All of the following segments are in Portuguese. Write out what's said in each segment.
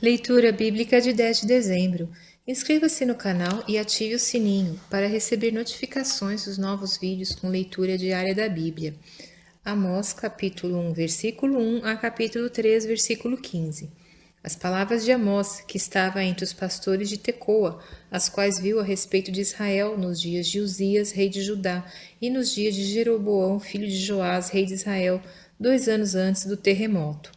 Leitura Bíblica de 10 de dezembro. Inscreva-se no canal e ative o sininho para receber notificações dos novos vídeos com leitura diária da Bíblia. Amós, capítulo 1, versículo 1 a capítulo 3, versículo 15. As palavras de Amós, que estava entre os pastores de Tecoa, as quais viu a respeito de Israel nos dias de Uzias, rei de Judá, e nos dias de Jeroboão, filho de Joás, rei de Israel, 2 anos antes do terremoto.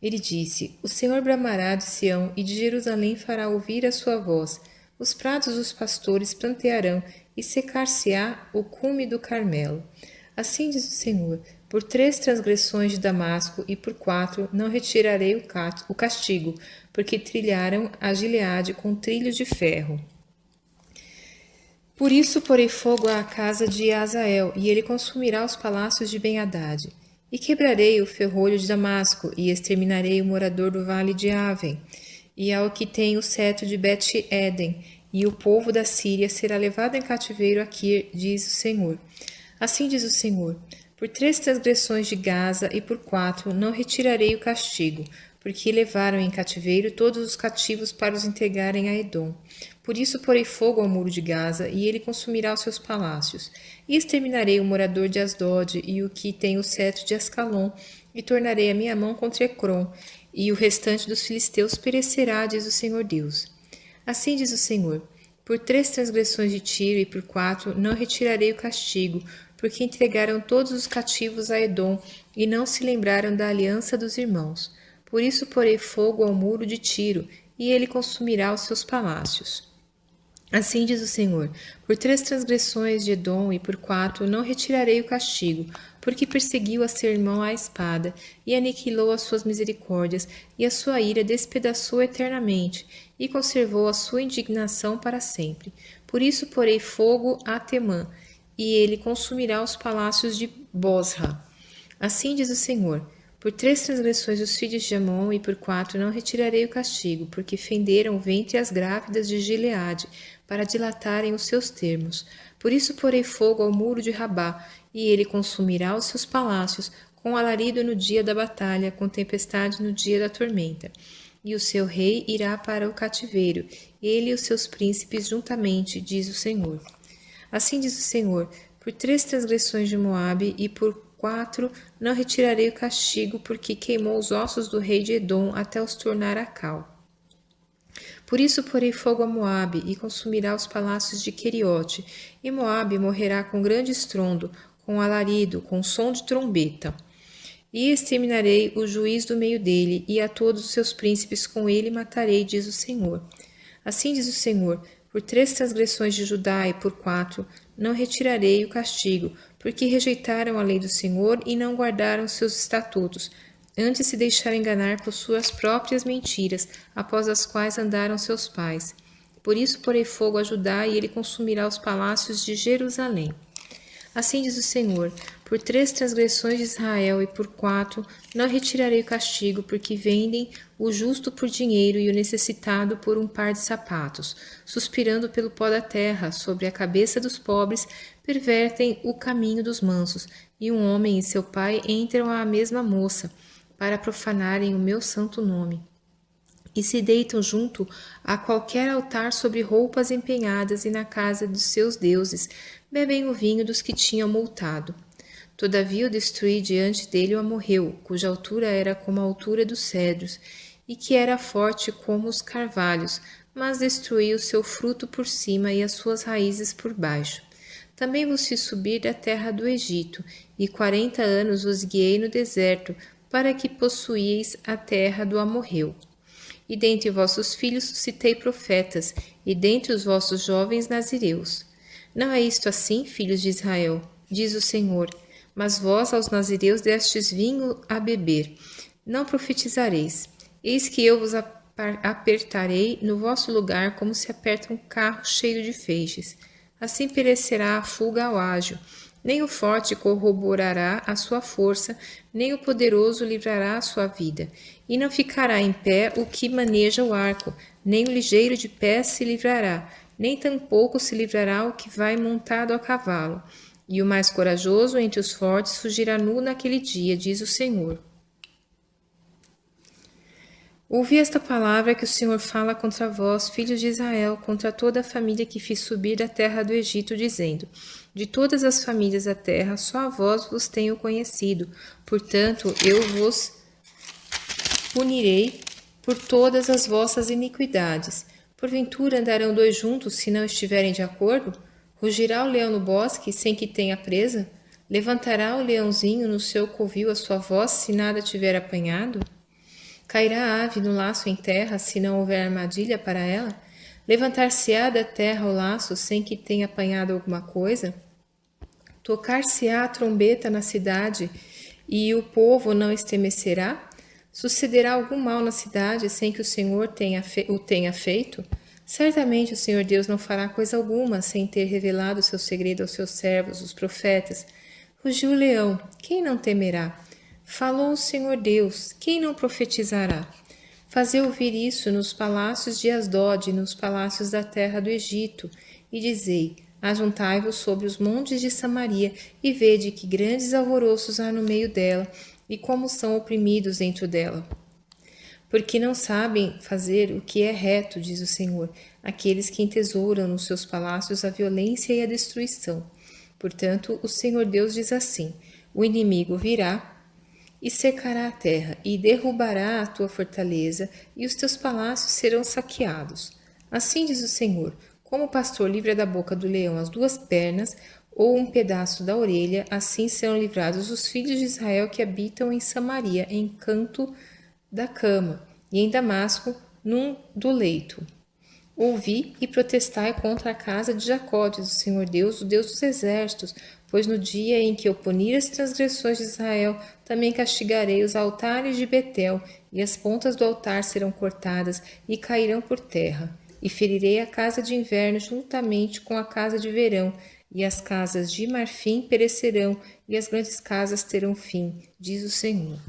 Ele disse: O Senhor bramará de Sião e de Jerusalém fará ouvir a sua voz. Os prados dos pastores plantearão e secar-se-á o cume do Carmelo. Assim diz o Senhor: Por 3 transgressões de Damasco e por 4 não retirarei o castigo, porque trilharam a Gileade com trilhos de ferro. Por isso porei fogo à casa de Azael, e ele consumirá os palácios de Ben-Hadad. E quebrarei o ferrolho de Damasco, e exterminarei o morador do vale de Aven, e ao que tem o cetro de Bet-Eden, e o povo da Síria será levado em cativeiro a Kir, diz o Senhor. Assim diz o Senhor: Por 3 transgressões de Gaza e por 4 não retirarei o castigo, porque levaram em cativeiro todos os cativos para os entregarem a Edom. Por isso porei fogo ao muro de Gaza, e ele consumirá os seus palácios. E exterminarei o morador de Asdod e o que tem o cetro de Ascalon, e tornarei a minha mão contra Ecrom, e o restante dos filisteus perecerá, diz o Senhor Deus. Assim diz o Senhor: Por 3 transgressões de Tiro e por 4 não retirarei o castigo, porque entregaram todos os cativos a Edom, e não se lembraram da aliança dos irmãos. Por isso porei fogo ao muro de Tiro, e ele consumirá os seus palácios. Assim diz o Senhor: Por 3 transgressões de Edom e por 4 não retirarei o castigo, porque perseguiu a seu irmão à espada, e aniquilou as suas misericórdias, e a sua ira despedaçou eternamente, e conservou a sua indignação para sempre. Por isso porei fogo a Temã, e ele consumirá os palácios de Bosra. Assim diz o Senhor: Por 3 transgressões dos filhos de Amon e por 4 não retirarei o castigo, porque fenderam o ventre as grávidas de Gileade, para dilatarem os seus termos. Por isso porei fogo ao muro de Rabá, e ele consumirá os seus palácios, com alarido no dia da batalha, com tempestade no dia da tormenta. E o seu rei irá para o cativeiro, ele e os seus príncipes juntamente, diz o Senhor. Assim diz o Senhor: Por 3 transgressões de Moabe e por 4 não retirarei o castigo, porque queimou os ossos do rei de Edom até os tornar a cal. Por isso porei fogo a Moabe e consumirá os palácios de Queriote, e Moabe morrerá com grande estrondo, com alarido, com som de trombeta. E exterminarei o juiz do meio dele, e a todos os seus príncipes com ele matarei, diz o Senhor. Assim diz o Senhor: Por 3 transgressões de Judá e por 4 não retirarei o castigo, porque rejeitaram a lei do Senhor e não guardaram seus estatutos, antes se deixaram enganar por suas próprias mentiras, após as quais andaram seus pais. Por isso porei fogo a Judá, e ele consumirá os palácios de Jerusalém. Assim diz o Senhor: Por 3 transgressões de Israel e por 4 não retirarei o castigo, porque vendem o justo por dinheiro e o necessitado por um par de sapatos, suspirando pelo pó da terra, sobre a cabeça dos pobres, pervertem o caminho dos mansos, e um homem e seu pai entram à mesma moça, para profanarem o meu santo nome. E se deitam junto a qualquer altar sobre roupas empenhadas e na casa dos seus deuses, bebem o vinho dos que tinham multado. Todavia o destruí diante dele o amorreu, cuja altura era como a altura dos cedros, e que era forte como os carvalhos, mas destruí o seu fruto por cima e as suas raízes por baixo. Também vos fiz subir da terra do Egito, e 40 anos vos guiei no deserto, para que possuíeis a terra do amorreu. E dentre vossos filhos suscitei profetas, e dentre os vossos jovens nazireus. Não é isto assim, filhos de Israel? Diz o Senhor. Mas vós aos nazireus destes vinho a beber. Não profetizareis. Eis que eu vos apertarei no vosso lugar como se aperta um carro cheio de feixes. Assim perecerá a fuga ao ágil. Nem o forte corroborará a sua força, nem o poderoso livrará a sua vida. E não ficará em pé o que maneja o arco, nem o ligeiro de pé se livrará, nem tampouco se livrará o que vai montado a cavalo. E o mais corajoso entre os fortes fugirá nu naquele dia, diz o Senhor. Ouvi esta palavra que o Senhor fala contra vós, filhos de Israel, contra toda a família que fiz subir da terra do Egito, dizendo: de todas as famílias da terra, só a vós vos tenho conhecido. Portanto, eu vos punirei por todas as vossas iniquidades. Porventura andarão dois juntos, se não estiverem de acordo? Rugirá o leão no bosque, sem que tenha presa? Levantará o leãozinho no seu covil a sua voz, se nada tiver apanhado? Cairá a ave no laço em terra, se não houver armadilha para ela? Levantar-se-á da terra o laço, sem que tenha apanhado alguma coisa? Tocar-se-á a trombeta na cidade, e o povo não estremecerá? Sucederá algum mal na cidade, sem que o Senhor o tenha feito? Certamente o Senhor Deus não fará coisa alguma, sem ter revelado o seu segredo aos seus servos, os profetas. Rugiu o leão, quem não temerá? Falou o Senhor Deus, quem não profetizará? Fazei ouvir isso nos palácios de Asdod e nos palácios da terra do Egito, e dizei: ajuntai-vos sobre os montes de Samaria, e vede que grandes alvoroços há no meio dela, e como são oprimidos dentro dela. Porque não sabem fazer o que é reto, diz o Senhor, aqueles que entesouram nos seus palácios a violência e a destruição. Portanto, o Senhor Deus diz assim: o inimigo virá e cercará a terra, e derrubará a tua fortaleza, e os teus palácios serão saqueados. Assim diz o Senhor: como o pastor livra da boca do leão as duas pernas, ou um pedaço da orelha, assim serão livrados os filhos de Israel que habitam em Samaria, em canto da cama, e em Damasco, num do leito. Ouvi e protestai contra a casa de Jacó, diz o Senhor Deus, o Deus dos exércitos, pois no dia em que eu punir as transgressões de Israel, também castigarei os altares de Betel, e as pontas do altar serão cortadas e cairão por terra. E ferirei a casa de inverno juntamente com a casa de verão, e as casas de marfim perecerão, e as grandes casas terão fim, diz o Senhor.